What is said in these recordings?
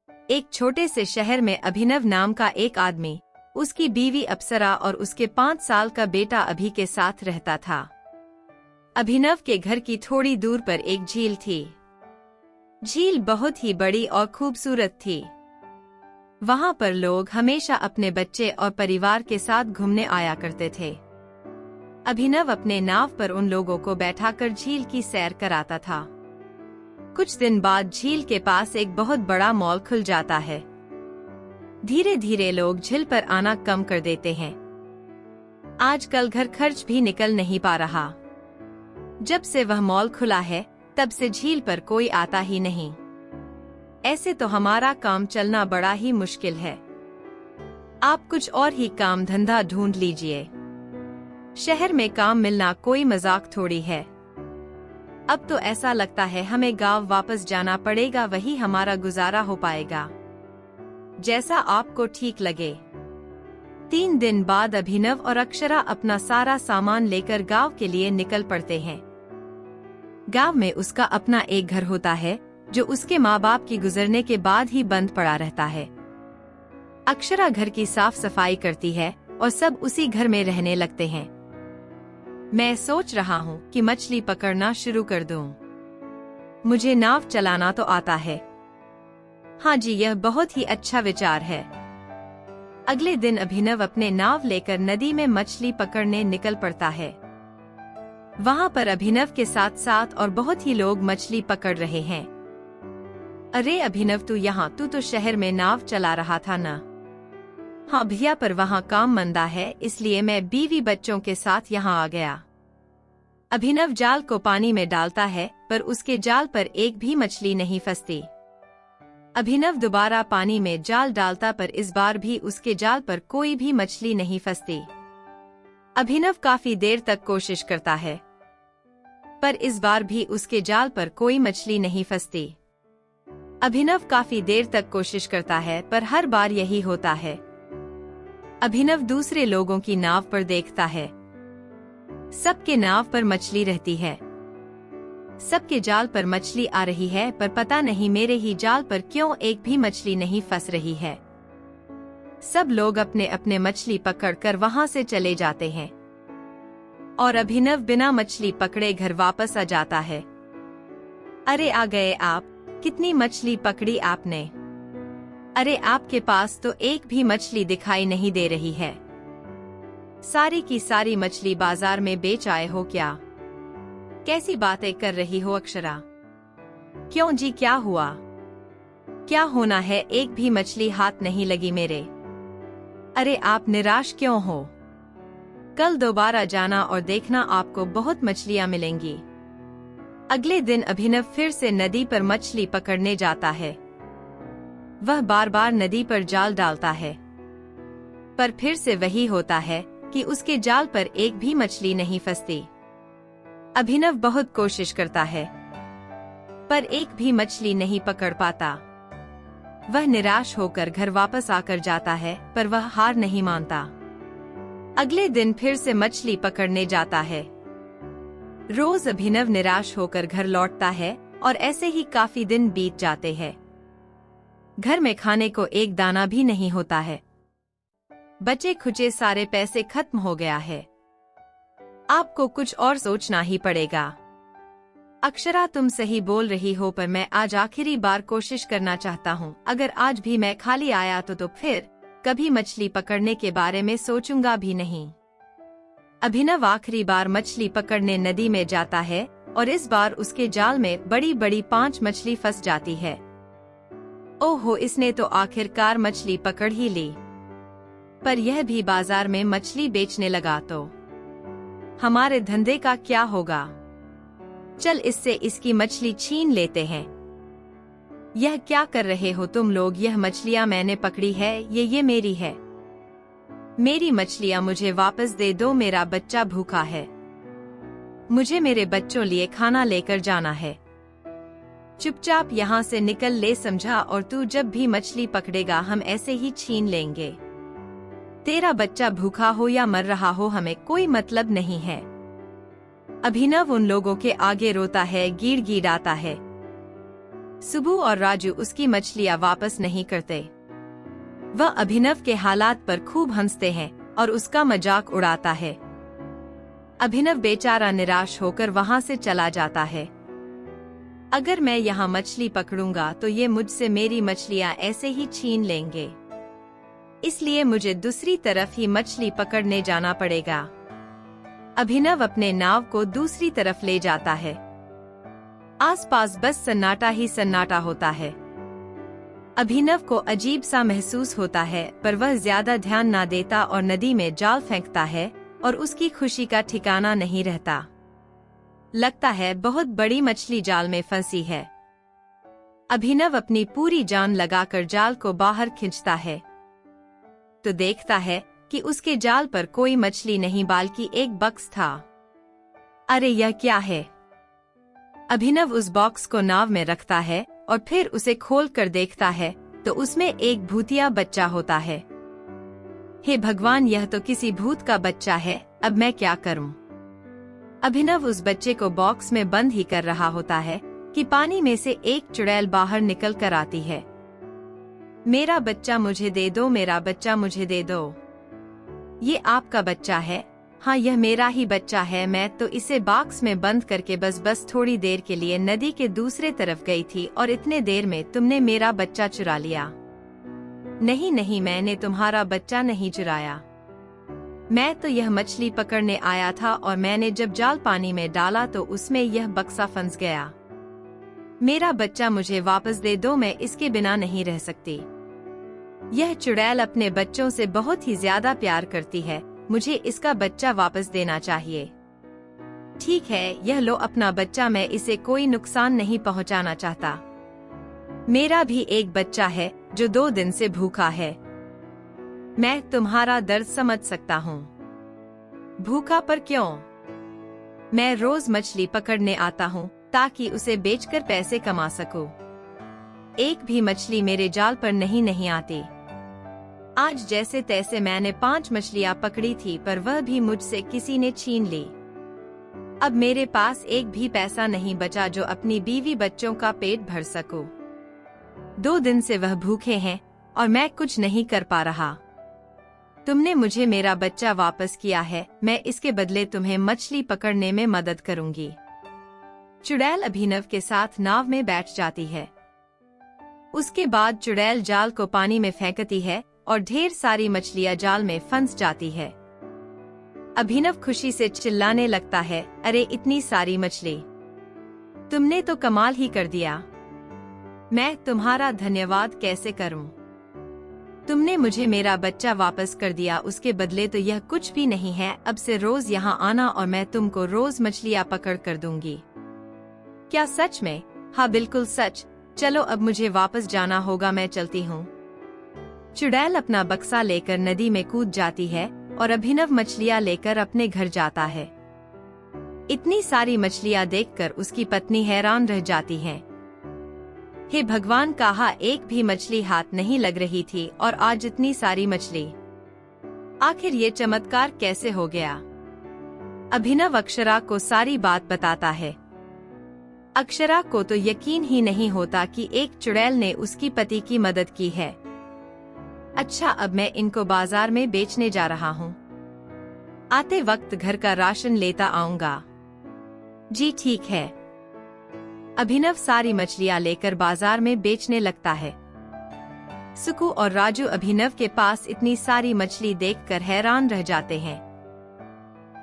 एक छोटे से शहर में अभिनव नाम का एक आदमी, उसकी बीवी अप्सरा और उसके 5 साल का बेटा अभि के साथ रहता था। अभिनव के घर की थोड़ी दूर पर एक झील थी। झील बहुत ही बड़ी और खूबसूरत थी। वहां पर लोग हमेशा अपने बच्चे और परिवार के साथ घूमने आया करते थे। अभिनव अपने नाव पर उन लोगों को बैठाकर झील की सैर कराता था। कुछ दिन बाद झील के पास एक बहुत बड़ा मॉल खुल जाता है। धीरे धीरे लोग झील पर आना कम कर देते हैं। आजकल घर खर्च भी निकल नहीं पा रहा। जब से वह मॉल खुला है तब से झील पर कोई आता ही नहीं। ऐसे तो हमारा काम चलना बड़ा ही मुश्किल है। आप कुछ और ही काम धंधा ढूंढ लीजिए। शहर में काम मिलना कोई मजाक थोड़ी है। अब तो ऐसा लगता है हमें गांव वापस जाना पड़ेगा, वही हमारा गुजारा हो पाएगा। जैसा आपको ठीक लगे। 3 दिन बाद अभिनव और अक्षरा अपना सारा सामान लेकर गांव के लिए निकल पड़ते हैं। गांव में उसका अपना एक घर होता है जो उसके माँ बाप की गुजरने के बाद ही बंद पड़ा रहता है। अक्षरा घर की साफ सफाई करती है और सब उसी घर में रहने लगते हैं। मैं सोच रहा हूँ कि मछली पकड़ना शुरू कर दूं। मुझे नाव चलाना तो आता है। हाँ जी, यह बहुत ही अच्छा विचार है। अगले दिन अभिनव अपने नाव लेकर नदी में मछली पकड़ने निकल पड़ता है। वहाँ पर अभिनव के साथ साथ और बहुत ही लोग मछली पकड़ रहे हैं। अरे अभिनव, तू तो शहर में नाव चला रहा था ना? हाँ भैया, पर वहाँ काम मंदा है, इसलिए मैं बीवी बच्चों के साथ यहाँ आ गया। अभिनव जाल को पानी में डालता है पर उसके जाल पर एक भी मछली नहीं फंसती। अभिनव दोबारा पानी में जाल डालता पर इस बार भी उसके जाल पर कोई भी मछली नहीं फंसती। अभिनव काफी देर तक कोशिश करता है पर इस बार भी उसके जाल पर कोई मछली नहीं फंसती। अभिनव काफी देर तक कोशिश करता है पर हर बार यही होता है। अभिनव दूसरे लोगों की नाव पर देखता है। सबके नाव पर मछली रहती है। सबके जाल पर मछली आ रही है पर पता नहीं मेरे ही जाल पर क्यों एक भी मछली नहीं फंस रही है। सब लोग अपने अपने मछली पकड़कर वहां से चले जाते हैं और अभिनव बिना मछली पकड़े घर वापस आ जाता है। अरे आ गए आप, कितनी मछली पकड़ी आपने? अरे आपके पास तो एक भी मछली दिखाई नहीं दे रही है। सारी की सारी मछली बाजार में बेच आए हो क्या? कैसी बातें कर रही हो अक्षरा? क्यों जी, क्या हुआ? क्या होना है, एक भी मछली हाथ नहीं लगी मेरे। अरे आप निराश क्यों हो? कल दोबारा जाना और देखना आपको बहुत मछलियां मिलेंगी। अगले दिन अभिनव फिर से नदी पर मछली पकड़ने जाता है। वह बार बार नदी पर जाल डालता है पर फिर से वही होता है कि उसके जाल पर एक भी मछली नहीं फंसती। अभिनव बहुत कोशिश करता है पर एक भी मछली नहीं पकड़ पाता। वह निराश होकर घर वापस आकर जाता है पर वह हार नहीं मानता। अगले दिन फिर से मछली पकड़ने जाता है। रोज अभिनव निराश होकर घर लौटता है और ऐसे ही काफी दिन बीत जाते हैं। घर में खाने को एक दाना भी नहीं होता है। बचे खुचे सारे पैसे खत्म हो गया है। आपको कुछ और सोचना ही पड़ेगा। अक्षरा, तुम सही बोल रही हो पर मैं आज आखिरी बार कोशिश करना चाहता हूँ। अगर आज भी मैं खाली आया तो फिर कभी मछली पकड़ने के बारे में सोचूंगा भी नहीं। अभिनव आखिरी बार मछली पकड़ने नदी में जाता है और इस बार उसके जाल में बड़ी बड़ी 5 मछली फंस जाती है। ओहो, इसने तो आखिरकार मछली पकड़ ही ली। पर यह भी बाजार में मछली बेचने लगा तो हमारे धंधे का क्या होगा? चल इससे इसकी मछली छीन लेते हैं। यह क्या कर रहे हो तुम लोग? यह मछलियां मैंने पकड़ी है, ये मेरी है। मेरी मछलियां मुझे वापस दे दो, मेरा बच्चा भूखा है। मुझे मेरे बच्चों लिए खाना लेकर जाना है। चुपचाप यहाँ से निकल ले, समझा? और तू जब भी मछली पकड़ेगा हम ऐसे ही छीन लेंगे। तेरा बच्चा भूखा हो या मर रहा हो हमें कोई मतलब नहीं है। अभिनव उन लोगों के आगे रोता है, गिड़गिड़ाता है। सुबू और राजू उसकी मछलियाँ वापस नहीं करते। वह अभिनव के हालात पर खूब हंसते हैं और उसका मजाक उड़ाता है। अभिनव बेचारा निराश होकर वहाँ से चला जाता है। अगर मैं यहाँ मछली पकड़ूंगा तो ये मुझसे मेरी मछलियाँ ऐसे ही छीन लेंगे, इसलिए मुझे दूसरी तरफ ही मछली पकड़ने जाना पड़ेगा। अभिनव अपने नाव को दूसरी तरफ ले जाता है। आसपास बस सन्नाटा ही सन्नाटा होता है। अभिनव को अजीब सा महसूस होता है, पर वह ज्यादा ध्यान ना देता और नदी में जाल फेंकता है और उसकी खुशी का ठिकाना नहीं रहता। लगता है बहुत बड़ी मछली जाल में फंसी है। अभिनव अपनी पूरी जान लगाकर जाल को बाहर खींचता है तो देखता है कि उसके जाल पर कोई मछली नहीं बल्कि एक बॉक्स था। अरे यह क्या है? अभिनव उस बॉक्स को नाव में रखता है और फिर उसे खोल कर देखता है तो उसमें एक भूतिया बच्चा होता है। हे भगवान, यह तो किसी भूत का बच्चा है, अब मैं क्या करूं? अभिनव उस बच्चे को बॉक्स में बंद ही कर रहा होता है कि पानी में से एक चुड़ैल बाहर निकल कर आती है। मेरा बच्चा मुझे दे दो, मेरा बच्चा मुझे दे दो। ये आपका बच्चा है? हाँ, यह मेरा ही बच्चा है। मैं तो इसे बॉक्स में बंद करके बस थोड़ी देर के लिए नदी के दूसरे तरफ गई थी और इतने देर में तुमने मेरा बच्चा चुरा लिया। नहीं नहीं, मैंने तुम्हारा बच्चा नहीं चुराया। मैं तो यह मछली पकड़ने आया था और मैंने जब जाल पानी में डाला तो उसमें यह बक्सा फंस गया। मेरा बच्चा मुझे वापस दे दो, मैं इसके बिना नहीं रह सकती। यह चुड़ैल अपने बच्चों से बहुत ही ज्यादा प्यार करती है, मुझे इसका बच्चा वापस देना चाहिए। ठीक है, यह लो अपना बच्चा, मैं इसे कोई नुकसान नहीं पहुंचाना चाहता। मेरा भी एक बच्चा है जो 2 दिन से भूखा है। मैं तुम्हारा दर्द समझ सकता हूँ। भूखा पर क्यों? मैं रोज मछली पकड़ने आता हूँ ताकि उसे बेचकर पैसे कमा सकूं। एक भी मछली मेरे जाल पर नहीं आती। आज जैसे तैसे मैंने 5 मछलियाँ पकड़ी थी, पर वह भी मुझसे किसी ने छीन ली। अब मेरे पास एक भी पैसा नहीं बचा जो अपनी बीवी बच्चों का पेट भर सकूं। 2 दिन से वह भूखे हैं और मैं कुछ नहीं कर पा रहा। तुमने मुझे मेरा बच्चा वापस किया है, मैं इसके बदले तुम्हें मछली पकड़ने में मदद करूंगी। चुड़ैल अभिनव के साथ नाव में बैठ जाती है। उसके बाद चुड़ैल जाल को पानी में फेंकती है और ढेर सारी मछलियां जाल में फंस जाती है। अभिनव खुशी से चिल्लाने लगता है, अरे इतनी सारी मछली! तुमने तो कमाल ही कर दिया। मैं तुम्हारा धन्यवाद कैसे करूं? तुमने मुझे मेरा बच्चा वापस कर दिया, उसके बदले तो यह कुछ भी नहीं है। अब से रोज यहाँ आना और मैं तुमको रोज मछलियाँ पकड़ कर दूंगी। क्या सच में? हाँ बिल्कुल सच। चलो अब मुझे वापस जाना होगा, मैं चलती हूँ। चुड़ैल अपना बक्सा लेकर नदी में कूद जाती है और अभिनव मछलियाँ लेकर अपने घर जाता है। इतनी सारी मछलियाँ देखकर उसकी पत्नी हैरान रह जाती है। हे भगवान, कहा एक भी मछली हाथ नहीं लग रही थी और आज इतनी सारी मछली। आखिर ये चमत्कार कैसे हो गया? अभिनव अक्षरा को सारी बात बताता है। अक्षरा को तो यकीन ही नहीं होता कि एक चुड़ैल ने उसकी पति की मदद की है। अच्छा, अब मैं इनको बाजार में बेचने जा रहा हूँ। आते वक्त घर का राशन लेता आऊंगा। जी ठीक है। अभिनव सारी मछलियाँ लेकर बाजार में बेचने लगता है। सुकू और राजू अभिनव के पास इतनी सारी मछली देखकर हैरान रह जाते हैं।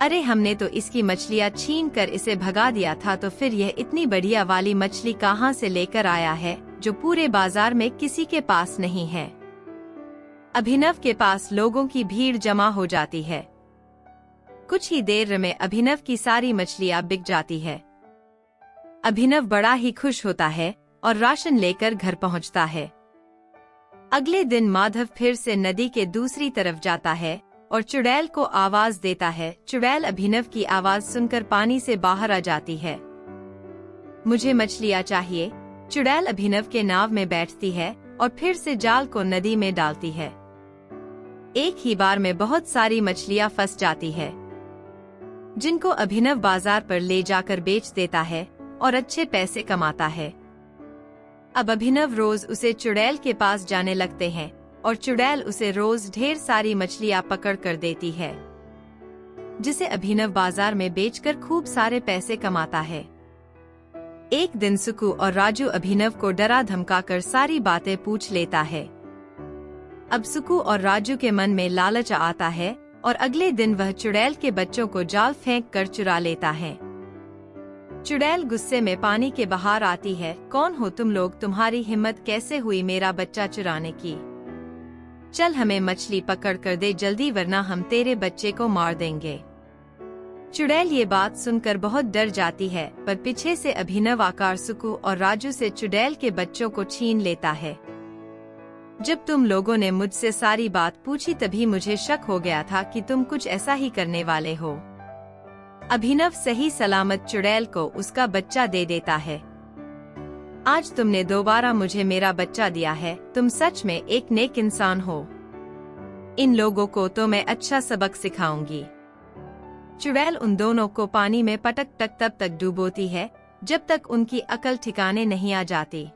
अरे हमने तो इसकी मछलियाँ छीन कर इसे भगा दिया था, तो फिर यह इतनी बढ़िया वाली मछली कहाँ से लेकर आया है जो पूरे बाजार में किसी के पास नहीं है। अभिनव के पास लोगों की भीड़ जमा हो जाती है। कुछ ही देर में अभिनव की सारी मछलियाँ बिक जाती है। अभिनव बड़ा ही खुश होता है और राशन लेकर घर पहुंचता है। अगले दिन माधव फिर से नदी के दूसरी तरफ जाता है और चुड़ैल को आवाज देता है। चुड़ैल अभिनव की आवाज सुनकर पानी से बाहर आ जाती है। मुझे मछलियाँ चाहिए। चुड़ैल अभिनव के नाव में बैठती है और फिर से जाल को नदी में डालती है। एक ही बार में बहुत सारी मछलियाँ फंस जाती है, जिनको अभिनव बाजार पर ले जाकर बेच देता है और अच्छे पैसे कमाता है। अब अभिनव रोज उसे चुड़ैल के पास जाने लगते हैं और चुड़ैल उसे रोज ढेर सारी मछलियां पकड़ कर देती है, जिसे अभिनव बाजार में बेचकर खूब सारे पैसे कमाता है। एक दिन सुकू और राजू अभिनव को डरा धमकाकर सारी बातें पूछ लेता है। अब सुकू और राजू के मन में लालच आता है और अगले दिन वह चुड़ैल के बच्चों को जाल फेंक कर चुरा लेता है। चुड़ैल गुस्से में पानी के बाहर आती है। कौन हो तुम लोग? तुम्हारी हिम्मत कैसे हुई मेरा बच्चा चुराने की? चल हमें मछली पकड़ कर दे जल्दी, वरना हम तेरे बच्चे को मार देंगे। चुड़ैल ये बात सुनकर बहुत डर जाती है, पर पीछे से अभिनव आकर सुकू और राजू से चुड़ैल के बच्चों को छीन लेता है। जब तुम लोगों ने मुझसे सारी बात पूछी तभी मुझे शक हो गया था कि तुम कुछ ऐसा ही करने वाले हो। अभिनव सही सलामत चुड़ैल को उसका बच्चा दे देता है। आज तुमने दोबारा मुझे मेरा बच्चा दिया है, तुम सच में एक नेक इंसान हो। इन लोगों को तो मैं अच्छा सबक सिखाऊंगी। चुड़ैल उन दोनों को पानी में पटक तक तब तक डुबोती है जब तक उनकी अकल ठिकाने नहीं आ जाती।